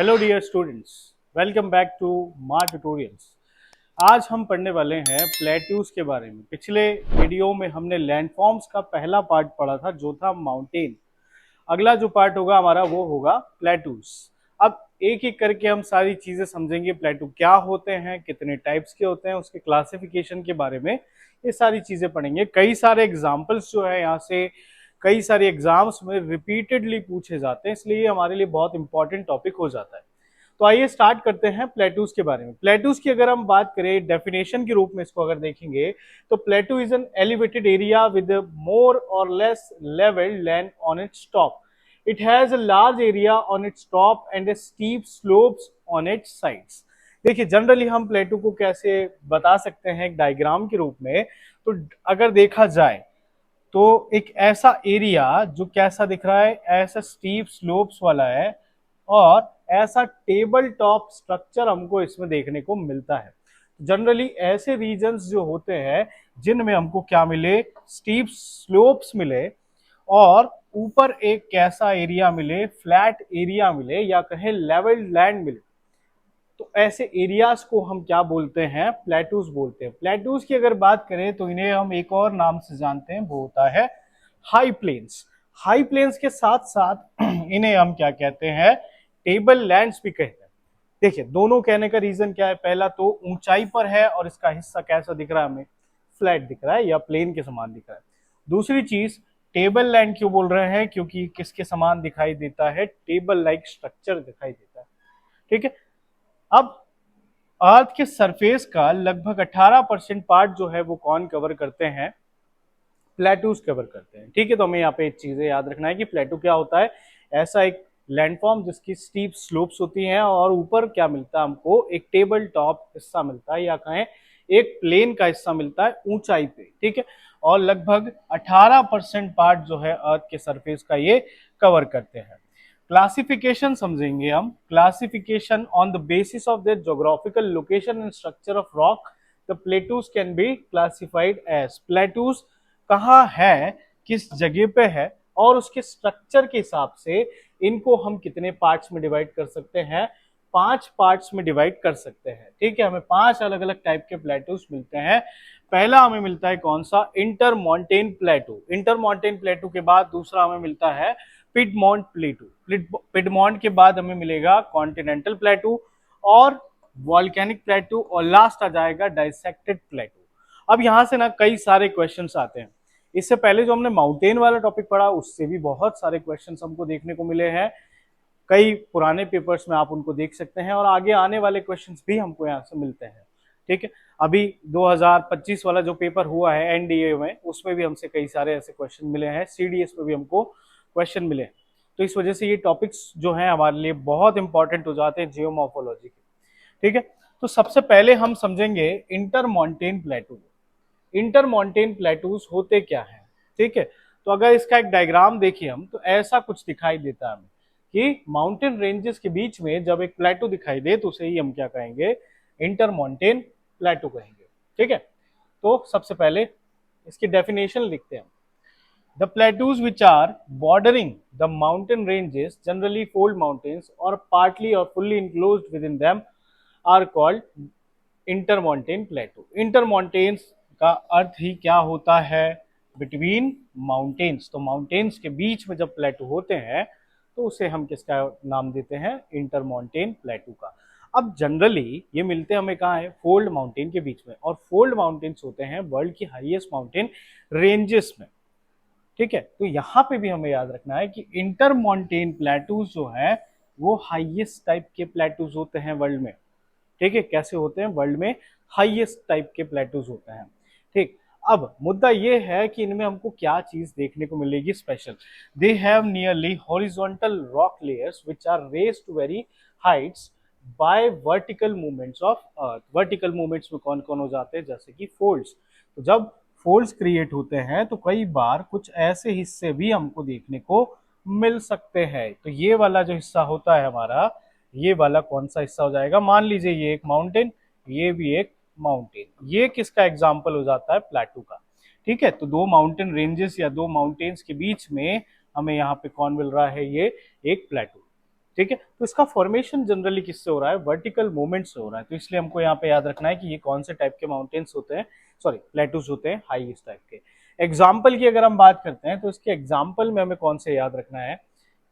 Hello dear students, welcome back to मार tutorials. आज हम पढ़ने वाले हैं प्लेट्यूज के बारे में। पिछले वीडियो में हमने लैंडफॉर्म्स का पहला पार्ट पढ़ा था जो था माउंटेन। अगला जो पार्ट होगा हमारा वो होगा प्लेट्यूज। अब एक एक करके हम सारी चीजें समझेंगे। प्लेट्यू क्या होते हैं, कितने टाइप्स के होते हैं, उसके क्लासिफिकेशन के बारे में ये सारी चीजें पढ़ेंगे। कई सारे एग्जाम्पल्स जो है यहाँ से कई सारे एग्जाम्स में रिपीटेडली पूछे जाते हैं, इसलिए हमारे लिए बहुत इंपॉर्टेंट टॉपिक हो जाता है। तो आइए स्टार्ट करते हैं प्लेट्यूज के बारे में। प्लेट्यूज की अगर हम बात करें डेफिनेशन के रूप में इसको अगर देखेंगे तो plateau is an elevated area with more और less levelled land on its top. It has a large area on its top and a steep slopes on its sides. देखिए जनरली हम प्लेट्यू को कैसे बता सकते हैं एक डायग्राम के रूप में। तो अगर देखा जाए तो एक ऐसा एरिया जो कैसा दिख रहा है, ऐसा स्टीप स्लोप्स वाला है और ऐसा टेबल टॉप स्ट्रक्चर हमको इसमें देखने को मिलता है। जनरली ऐसे रीजन्स जो होते हैं जिनमें हमको क्या मिले, स्टीप स्लोप्स मिले और ऊपर एक कैसा एरिया मिले, फ्लैट एरिया मिले या कहें लेवल्ड लैंड मिले, तो ऐसे एरियाज को हम क्या बोलते हैं, प्लेट्यूज बोलते हैं। प्लेट्यूज की अगर बात करें तो इन्हें हम एक और नाम से जानते हैं, वो होता है हाई प्लेन्स। हाई प्लेन्स के साथ साथ इन्हें हम क्या कहते हैं, टेबल लैंड्स भी कहते हैं। देखिए दोनों कहने का रीजन क्या है, पहला तो ऊंचाई पर है और इसका हिस्सा कैसा दिख रहा है, हमें फ्लैट दिख रहा है या प्लेन के समान दिख रहा है। दूसरी चीज टेबल लैंड क्यों बोल रहे हैं, क्योंकि किसके समान दिखाई देता है, टेबल लाइक स्ट्रक्चर दिखाई देता है। ठीक है। अब अर्थ के सरफेस का लगभग 18% पार्ट जो है वो कौन कवर करते हैं, प्लेट्यूज कवर करते हैं। ठीक है। तो हमें यहाँ पे एक चीजें याद रखना है कि प्लेट्यू क्या होता है, ऐसा एक लैंडफॉर्म जिसकी स्टीप स्लोप्स होती हैं और ऊपर क्या मिलता है हमको, एक टेबल टॉप हिस्सा मिलता है या कहें एक प्लेन का हिस्सा मिलता है ऊंचाई पे। ठीक है। और लगभग 18% पार्ट जो है अर्थ के सरफेस का ये कवर करते हैं। क्लासिफिकेशन समझेंगे हम। Classification on the basis of their geographical location and structure of rock the plateaus can be classified as. Plateaus कहाँ है, किस जगह पे है और उसके स्ट्रक्चर के हिसाब से इनको हम कितने पार्ट्स में डिवाइड कर सकते हैं, 5 पार्ट्स में डिवाइड कर सकते हैं। ठीक है। हमें 5 अलग अलग टाइप के प्लेट्यूज मिलते हैं। पहला हमें मिलता है कौन सा, इंटरमॉन्टेन प्लेटू। इंटरमॉन्टेन प्लेटू के बाद दूसरा हमें मिलता है पिडमॉन्ट प्लेटू। पिडमॉन्ट के बाद हमें मिलेगा कॉन्टिनेंटल प्लेटू और वॉल्केनिक प्लेटू और लास्ट आ जाएगा डाइसेक्टेड प्लेटू। अब यहां से ना कई सारे क्वेश्चंस आते हैं। इससे पहले जो हमने माउंटेन वाला टॉपिक पढ़ा उससे भी बहुत सारे क्वेश्चंस हमको देखने को मिले हैं। कई पुराने पेपर्स में आप उनको देख सकते हैं और आगे आने वाले क्वेश्चंस भी हमको यहाँ से मिलते हैं। ठीक है। अभी 2025 वाला जो पेपर हुआ है एनडीए में, उसमें भी हमसे कई सारे ऐसे क्वेश्चन मिले हैं। सीडीएस में भी हमको क्वेश्चन मिले। तो इस वजह से ये टॉपिक्स जो हैं हमारे लिए बहुत इंपॉर्टेंट हो जाते हैं जियोमॉर्फोलॉजी के। ठीक है। तो सबसे पहले हम समझेंगे इंटरमॉन्टेन प्लेटू। इंटरमॉन्टेन प्लेटूज होते क्या हैं। ठीक है। तो अगर इसका एक डायग्राम देखिए हम, तो ऐसा कुछ दिखाई देता है हमें कि माउंटेन रेंजेस के बीच में जब एक प्लेटू दिखाई दे तो उसे ही हम क्या कहेंगे, इंटरमॉन्टेन प्लेटू कहेंगे। ठीक है। तो सबसे पहले इसकी डेफिनेशन लिखते हैं। The plateaus which are bordering the mountain ranges, generally fold mountains or partly or fully enclosed within them, are called intermontane plateau. Intermontane का अर्थ ही क्या होता है, बिटवीन माउंटेन्स। तो माउंटेन्स के बीच में जब प्लेटू होते हैं तो उसे हम किसका नाम देते हैं, इंटरमॉन्टेन प्लेटू का। अब जनरली ये मिलते हमें कहाँ है, फोल्ड माउंटेन के बीच में, और फोल्ड माउंटेन्स होते हैं वर्ल्ड की हाईएस्ट माउंटेन रेंजेस में। ठीक है। तो यहां पे भी हमें याद रखना है कि इंटरमॉन्टेन प्लेटूज जो है वो हाईएस्ट टाइप के प्लेटूज होते हैं वर्ल्ड में। ठीक है। कैसे होते हैं, वर्ल्ड में हाईएस्ट टाइप के प्लेटूज होते हैं। ठीक। अब मुद्दा ये है कि इनमें हमको क्या चीज देखने को मिलेगी special. They have nearly horizontal rock layers which are raised to very heights by vertical movements of earth. Vertical movements में कौन कौन हो जाते हैं, जैसे कि फोल्ड्स। तो जब फोल्ड्स क्रिएट होते हैं तो कई बार कुछ ऐसे हिस्से भी हमको देखने को मिल सकते हैं। तो ये वाला जो हिस्सा होता है हमारा, ये वाला कौन सा हिस्सा हो जाएगा, मान लीजिए ये एक माउंटेन, ये भी एक माउंटेन, ये किसका एग्जाम्पल हो जाता है, प्लेटू का। ठीक है। तो दो माउंटेन रेंजेस या दो माउंटेन्स के बीच में हमें यहाँ पे कौन मिल रहा है, ये एक प्लेटू। ठीक है। तो इसका फॉर्मेशन जनरली किससे हो रहा है, वर्टिकल मूवमेंट से हो रहा है। तो इसलिए हमको यहाँ पे याद रखना है कि ये कौन से टाइप के माउंटेन्स होते हैं, सॉरी प्लेटूज होते हैं, हाईएस्ट टाइप के। एग्जाम्पल की अगर हम बात करते हैं तो इसके एग्जाम्पल में हमें कौन से याद रखना है,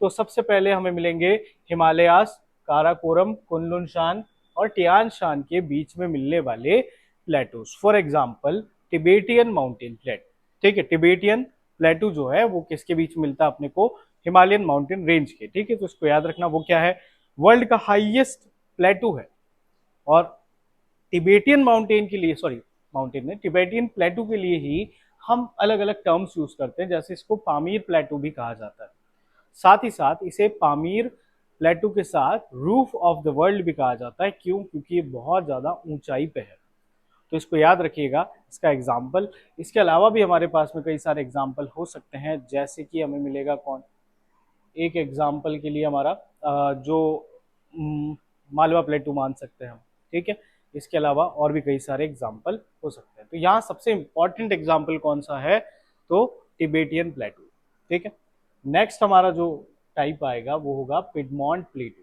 तो सबसे पहले हमें मिलेंगे हिमालयास, काराकोरम, कुनलुन शान और टियान शान के बीच में मिलने वाले plateaus. For example Tibetan mountain plate, ठीक है। टिबेटियन प्लेटू जो है वो किसके बीच में मिलता है अपने को, हिमालयन माउंटेन रेंज के, ठीक है। तो इसको याद रखना, वो क्या है, वर्ल्ड का हाईएस्ट प्लेटू है। और टिबेटियन माउंटेन के लिए, सॉरी माउंटेन में, टिबेटियन प्लेटू के लिए ही हम अलग अलग टर्म्स यूज करते हैं, जैसे इसको पामीर प्लेटू भी कहा जाता है। साथ ही साथ इसे पामीर प्लेटू के साथ रूफ ऑफ द वर्ल्ड भी कहा जाता है। क्यों, क्योंकि ये बहुत ज्यादा ऊंचाई पे है। तो इसको याद रखिएगा, इसका एग्जाम्पल। इसके अलावा भी हमारे पास में कई सारे एग्जाम्पल हो सकते हैं, जैसे कि हमें मिलेगा कौन, एक एग्जाम्पल के लिए हमारा जो मालवा प्लेटू मान सकते हैं हम, ठीक है। इसके अलावा और भी कई सारे एग्जाम्पल हो सकते हैं। तो यहाँ सबसे इंपॉर्टेंट एग्जाम्पल कौन सा है, तो टिबेटियन प्लेटू, ठीक है। नेक्स्ट हमारा जो टाइप आएगा वो होगा पिडमॉन्ट प्लेटू।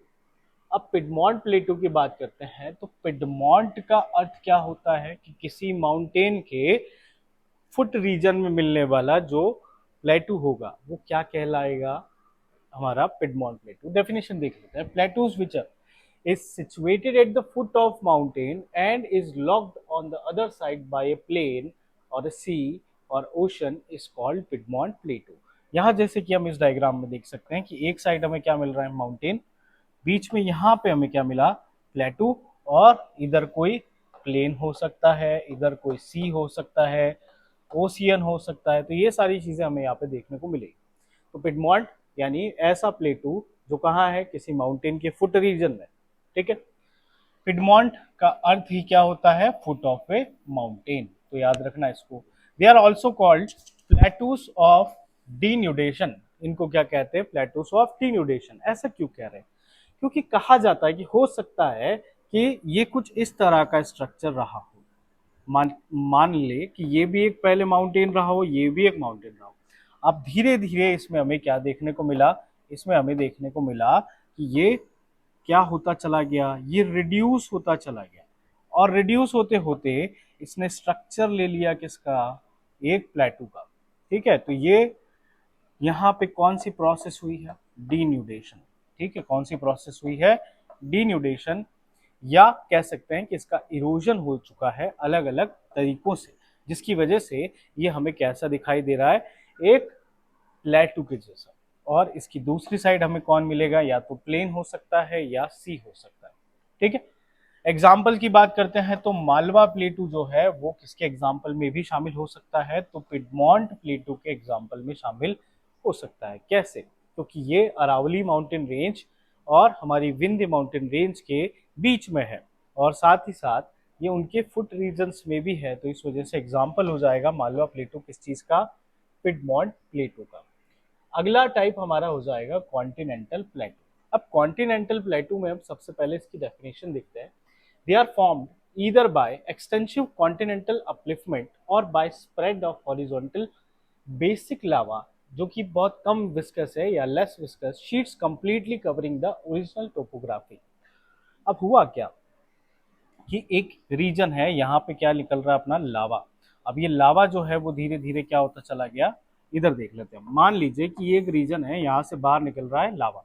अब पिडमॉन्ट प्लेटू की बात करते हैं तो पिडमॉन्ट का अर्थ क्या होता है कि किसी माउंटेन के फुट रीजन में मिलने वाला जो प्लेटू होगा वो क्या कहलाएगा, हमारा पिडमॉन्ट प्लेटू। डेफिनेशन देख लेते हैं। Plateaus which is situated at the foot of mountain and is locked on the other side by a plain or a sea or ocean is called Piedmont Plateau। यहाँ जैसे कि हम इस डायग्राम में देख सकते हैं कि एक साइड हमें क्या मिल रहा है, माउंटेन, बीच में यहाँ पे हमें क्या मिला, प्लेटू, और इधर कोई प्लेन हो सकता है, इधर कोई सी हो सकता है, ओशियन हो सकता है। तो ये सारी चीजें हमें यहाँ पे देखने को मिलेगी। तो पिडमॉन्ट यानी ऐसा प्लेटू जो कहाँ है, किसी माउंटेन के फुट रीजन में, ठीक है। पिडमॉन्ट का अर्थ ही क्या होता है, फुट ऑफ ए माउंटेन। तो याद रखना इसको। They are also called plateaus of denudation. इनको क्या कहते हैं, प्लेटूस ऑफ डीन्यूडेशन। ऐसा क्यों कह रहे हैं, क्योंकि कहा जाता है कि हो सकता है कि ये कुछ इस तरह का स्ट्रक्चर रहा हो। मान मान ले कि ये भी एक पहले माउंटेन रहा हो, ये भी एक माउंटेन रहा हो। अब धीरे धीरे इसमें हमें क्या देखने को मिला, इसमें हमें देखने को मिला कि ये क्या होता चला गया, ये रिड्यूस होता चला गया। और रिड्यूस होते होते इसने स्ट्रक्चर ले लिया किसका, एक प्लेटू का, ठीक है। तो ये यहाँ पे कौन सी प्रोसेस हुई है, डीन्यूडेशन, ठीक है। कौन सी प्रोसेस हुई है, डीन्यूडेशन, या कह सकते हैं कि इसका इरोजन हो चुका है अलग अलग तरीकों से, जिसकी वजह से ये हमें कैसा दिखाई दे रहा है, एक प्लेटू के जैसा। और इसकी दूसरी साइड हमें कौन मिलेगा, या तो प्लेन हो सकता है या सी हो सकता है, ठीक है। एग्जाम्पल की बात करते हैं तो मालवा प्लेटू जो है वो किसके एग्जाम्पल में भी शामिल हो सकता है, तो पिडमॉन्ट प्लेटू के एग्जाम्पल में शामिल हो सकता है। कैसे, क्योंकि ये अरावली माउंटेन रेंज और हमारी विंध्य माउंटेन रेंज के बीच में है, और साथ ही साथ ये उनके फुट रीजन्स में भी है। तो इस वजह से एग्जाम्पल हो जाएगा मालवा प्लेटू किस चीज का, पिडमॉन्ट प्लेटू का। अगला टाइप हमारा हो जाएगा कॉन्टिनेंटल प्लेटू। अब कॉन्टिनेंटल प्लेटू में हम सबसे पहले इसकी डेफिनेशन देखते हैं। They are formed either by extensive continental upliftment or by spread of horizontal basic lava, जो कि बहुत कम विस्कस है या less viscous sheets completely covering the original topography. अब हुआ क्या कि एक रीजन है, यहाँ पे क्या निकल रहा है, अपना लावा। अब ये लावा जो है वो धीरे धीरे क्या होता चला गया, इधर देख लेते हैं। मान लीजिए कि ये एक रीजन है, यहाँ से बाहर निकल रहा है लावा।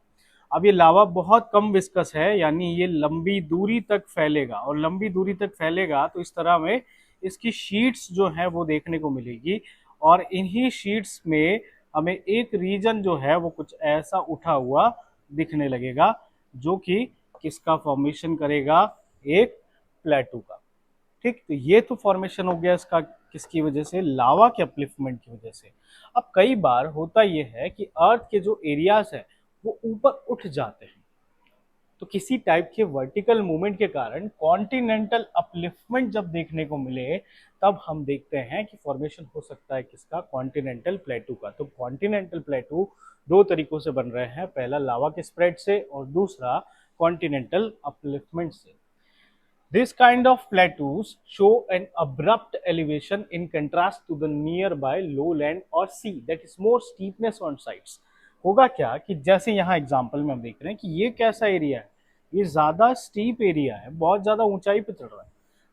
अब ये लावा बहुत कम विस्कस है, यानी ये लंबी दूरी तक फैलेगा, और लंबी दूरी तक फैलेगा तो इस तरह में इसकी शीट्स जो है वो देखने को मिलेगी। और इन्हीं शीट्स में हमें एक रीजन जो है वो कुछ ऐसा उठा हुआ दिखने लगेगा, जो कि किसका फॉर्मेशन करेगा, एक प्लेटू का, ठीक। तो ये तो फॉर्मेशन हो गया इसका, किसकी वजह से, लावा के अपलिफ्टमेंट की वजह से। अब कई बार होता यह है कि अर्थ के जो एरियाज है वो ऊपर उठ जाते हैं, तो किसी टाइप के वर्टिकल मूवमेंट के कारण कॉन्टिनेंटल अपलिफ्टमेंट जब देखने को मिले, तब हम देखते हैं कि फॉर्मेशन हो सकता है किसका, कॉन्टिनेंटल प्लेटू का। तो कॉन्टिनेंटल प्लेटू दो तरीकों से बन रहे हैं, पहला लावा के स्प्रेड से और दूसरा कॉन्टिनेंटल अपलिफ्टमेंट से। This kind of plateaus show an abrupt elevation in contrast to the nearby lowland or sea, that is more steepness on sides. होगा क्या कि जैसे यहाँ एग्जाम्पल में हम देख रहे हैं कि ये कैसा एरिया है, ये ज्यादा स्टीप एरिया है, बहुत ज्यादा ऊंचाई पे चढ़ रहा है,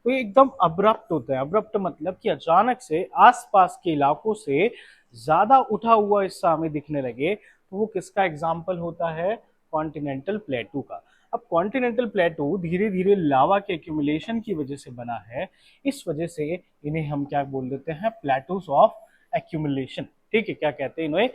तो ये एकदम अब्रप्ट होता है। अब्रप्ट मतलब कि अचानक से आसपास के इलाकों से ज्यादा उठा हुआ हिस्सा हमें दिखने लगे, तो वो किसका एग्जाम्पल होता है? कॉन्टिनेंटल प्लेटू का। अब कॉन्टिनेंटल प्लेटू धीरे धीरे लावा के एक्यूमुलेशन की वजह से बना है, इस वजह से इन्हें हम क्या बोल देते हैं? Plateaus of accumulation. ठीक है, क्या कहते हैं इन्हें?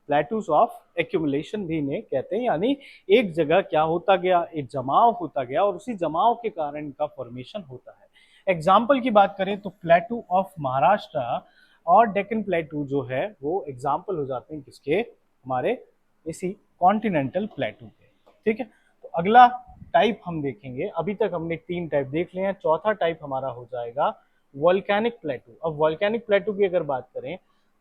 प्लेटूज ऑफ एक्यूमुलेशन भी इन्हें कहते हैं। यानी एक जगह क्या होता गया, एक जमाव होता गया और उसी जमाव के कारण इनका फॉर्मेशन होता है। एग्जाम्पल की बात करें तो प्लेटू ऑफ महाराष्ट्र और डेक्कन प्लेटू जो है वो एग्जाम्पल हो जाते हैं किसके? हमारे इसी कॉन्टिनेंटल प्लेटू के। ठीक है, तो अगला टाइप हम देखेंगे। अभी तक हमने 3 टाइप देख लिए हैं, चौथा टाइप हमारा हो जाएगा वोल्केनिक प्लेटू। अब वोल्केनिक प्लेटू की अगर बात करें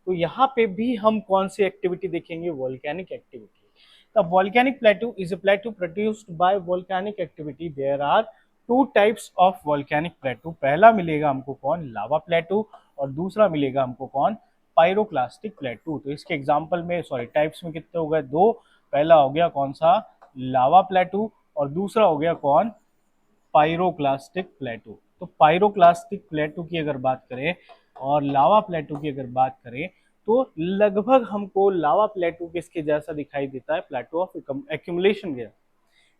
तो यहाँ पे भी हम कौन सी एक्टिविटी देखेंगे? Volcanic activity. The volcanic plateau is a plateau produced by volcanic activity. There are 2 types of volcanic plateau. पहला मिलेगा हमको कौन? लावा प्लेटू, और दूसरा मिलेगा हमको कौन? पायरोक्लास्टिक प्लेटू। तो इसके एग्जांपल में टाइप्स में कितने हो गए? 2। पहला हो गया कौन सा? लावा प्लेटू, और दूसरा हो गया कौन? पायरोक्लास्टिक प्लेटू। तो पायरोक्लास्टिक प्लेटू की अगर बात करें और लावा प्लेटू की अगर बात करें तो लगभग हमको लावा प्लेटू किसके जैसा दिखाई देता है? प्लेटू ऑफ एक्यूमुलेशन के।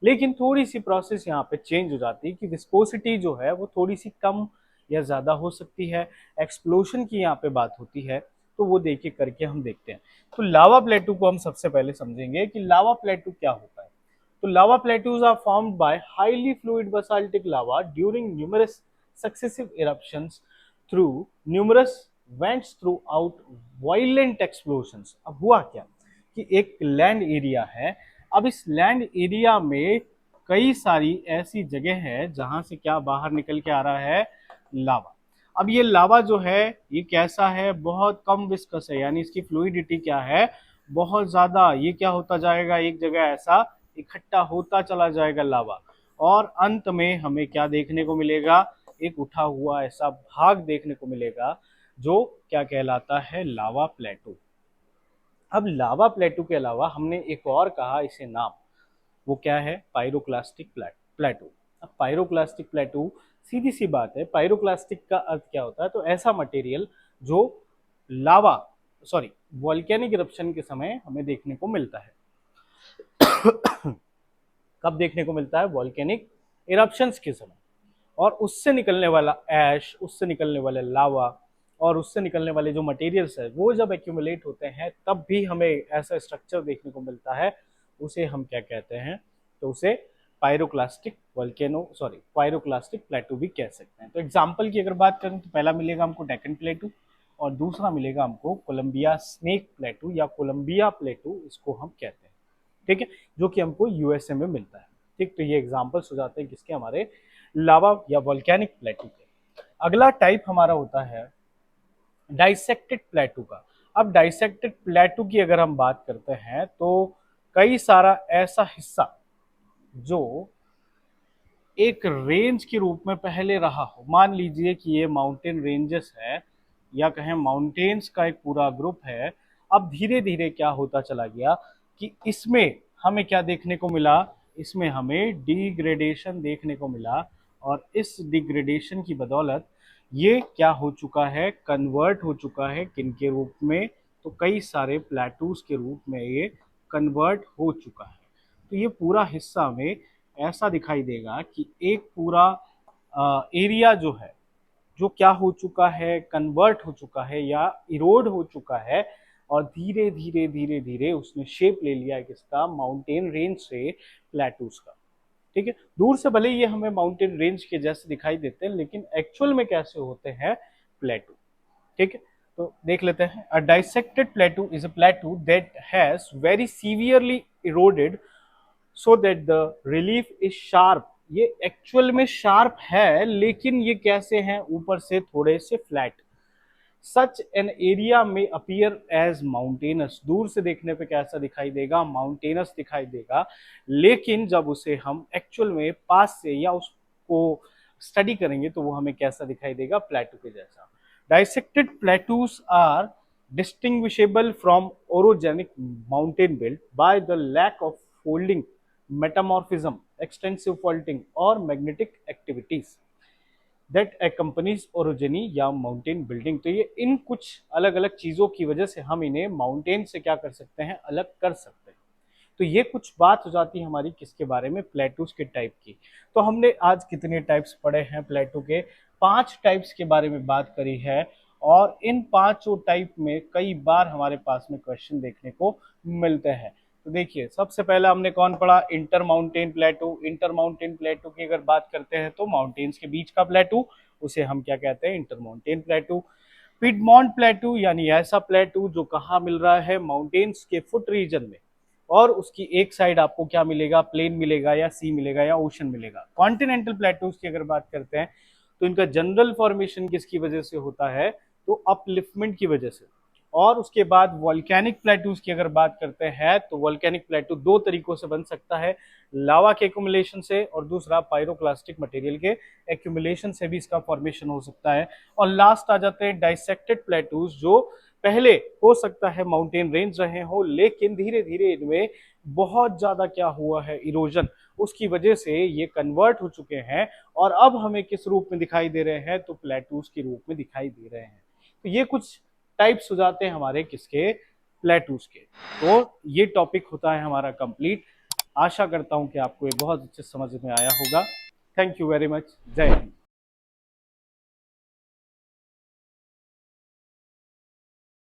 लेकिन थोड़ी सी प्रोसेस यहाँ पे चेंज हो जाती है कि विस्कोसिटी जो है वो थोड़ी सी कम या ज्यादा हो सकती है। एक्सप्लोशन की यहाँ पे बात होती है, तो वो देखिए करके हम देखते हैं। तो लावा प्लेटू को हम सबसे पहले समझेंगे कि लावा प्लेटू क्या होता है। तो lava plateaus are formed by highly fluid basaltic lava during numerous successive eruptions through numerous vents throughout violent explosions। अब हुआ क्या कि एक लैंड एरिया है, अब इस लैंड एरिया में कई सारी ऐसी जगह है जहां से क्या बाहर निकल के आ रहा है? लावा। अब ये लावा जो है ये कैसा है? बहुत कम विस्कस है, यानी इसकी फ्लूइडिटी क्या है? बहुत ज्यादा। ये क्या होता जाएगा? एक जगह ऐसा इकट्ठा होता चला जाएगा लावा, और अंत में हमें क्या देखने को मिलेगा? एक उठा हुआ ऐसा भाग देखने को मिलेगा जो क्या कहलाता है? लावा प्लेटू। अब लावा प्लेटू के अलावा हमने एक और कहा इसे नाम, वो क्या है? पायरोक्लास्टिक प्लेटू। अब पायरोक्लास्टिक प्लेटू, सीधी सी बात है, पायरोक्लास्टिक का अर्थ क्या होता है? तो ऐसा मटेरियल जो लावा वॉल्केनिक इरप्शन के समय हमें देखने को मिलता है। कब देखने को मिलता है? वॉल्केनिक इरप्शंस के समय। और उससे निकलने वाला ऐश, उससे निकलने वाले लावा और उससे निकलने वाले जो मटेरियल्स है वो जब एक्यूमुलेट होते हैं तब भी हमें ऐसा स्ट्रक्चर देखने को मिलता है। उसे हम क्या कहते हैं? तो उसे पायरोक्लास्टिक प्लेटू भी कह सकते हैं। तो एग्जाम्पल की अगर बात करें तो पहला मिलेगा हमको डेक्कन प्लेटू, और दूसरा मिलेगा हमको कोलंबिया स्नेक प्लेटू या कोलंबिया प्लेटू, इसको हम कहते हैं। ठीक है, जो कि हमको यूएसए में मिलता है। ठीक, तो ये एग्जाम्पल्स हो जाते हैं किसके? हमारे लावा या वोल्केनिक प्लेटू के। अगला टाइप हमारा होता है डाइसेक्टेड प्लेटू का। अब डाइसेक्टेड प्लेटू की अगर हम बात करते हैं तो कई सारा ऐसा हिस्सा जो एक रेंज के रूप में पहले रहा हो, मान लीजिए कि ये माउंटेन रेंजेस है या कहें माउंटेन्स का एक पूरा ग्रुप है। अब धीरे धीरे क्या होता चला गया कि इसमें हमें क्या देखने को मिला? इसमें हमें डिग्रेडेशन देखने को मिला, और इस डिग्रेडेशन की बदौलत ये क्या हो चुका है? कन्वर्ट हो चुका है किन के रूप में? तो कई सारे प्लेटूज के रूप में ये कन्वर्ट हो चुका है। तो ये पूरा हिस्सा में ऐसा दिखाई देगा कि एक पूरा एरिया जो है जो क्या हो चुका है? कन्वर्ट हो चुका है या इरोड हो चुका है, और धीरे धीरे धीरे धीरे उसने शेप ले लिया है किसका? माउंटेन रेंज से प्लेटूज का। ठीक है, दूर से भले ये हमें माउंटेन रेंज के जैसे दिखाई देते हैं, लेकिन एक्चुअल में कैसे होते हैं? प्लेटू। ठीक है, तो देख लेते हैं। A dissected plateau is a plateau that has very severely eroded so that the relief is sharp. ये एक्चुअल में शार्प है, लेकिन ये कैसे हैं? ऊपर से थोड़े से फ्लैट। सच एन एरिया में अपीयर एज माउंटेनस। दूर से देखने पे कैसा दिखाई देगा? माउंटेनस दिखाई देगा, लेकिन जब उसे हम एक्चुअल में पास से या उसको स्टडी करेंगे तो वो हमें कैसा दिखाई देगा? प्लेटू के जैसा। Dissected plateaus are distinguishable from orogenic mountain built by the lack of folding, metamorphism, extensive faulting or magnetic activities that accompanies orogeny या माउंटेन बिल्डिंग। तो ये इन कुछ अलग अलग चीजों की वजह से हम इन्हें माउंटेन से क्या कर सकते हैं, अलग कर सकते हैं। तो ये कुछ बात हो जाती है हमारी किसके बारे में, प्लेटूज के टाइप की। तो हमने आज कितने टाइप्स पढ़े हैं प्लेटू के, 5 टाइप्स के बारे में बात करी है। और इन पांचों टाइप में कई बार हमारे पास में क्वेश्चन देखने को मिलते हैं। तो देखिए सबसे पहला हमने कौन पढ़ा, इंटर माउंटेन प्लेटू। इंटर माउंटेन प्लेटू की अगर बात करते हैं तो माउंटेन्स के बीच का प्लेटू, उसे हम क्या कहते हैं, इंटर माउंटेन प्लेटू। पिडमॉन्ट प्लेटू यानी ऐसा प्लेटू जो कहाँ मिल रहा है, माउंटेन्स के फुट रीजन में, और उसकी एक साइड आपको क्या मिलेगा, प्लेन मिलेगा या सी मिलेगा या ओशन मिलेगा। कॉन्टिनेंटल प्लेटूज की अगर बात करते हैं तो इनका जनरल फॉर्मेशन किसकी वजह से होता है, तो अपलिफ्टमेंट की वजह से। और उसके बाद वॉल्केनिक प्लेटूज की अगर बात करते हैं तो वॉल्केनिक प्लेटू दो तरीकों से बन सकता है, लावा के एक्यूमुलेशन से और दूसरा पायरोक्लास्टिक मटेरियल के एक्यूमुलेशन से भी इसका फॉर्मेशन हो सकता है। और लास्ट आ जाते हैं डाइसेक्टेड प्लेटूज, जो पहले हो सकता है माउंटेन रेंज रहे हो लेकिन धीरे धीरे इनमें बहुत ज्यादा क्या हुआ है, इरोजन, उसकी वजह से ये कन्वर्ट हो चुके हैं और अब हमें किस रूप में दिखाई दे रहे हैं, तो प्लेटूज के रूप में दिखाई दे रहे हैं। तो ये कुछ टाइप्स हो जाते हैं हमारे किसके, प्लेटूज के। तो ये टॉपिक होता है हमारा कंप्लीट। आशा करता हूं कि आपको ये बहुत अच्छे समझ में आया होगा। Thank you very much. जय हिंद।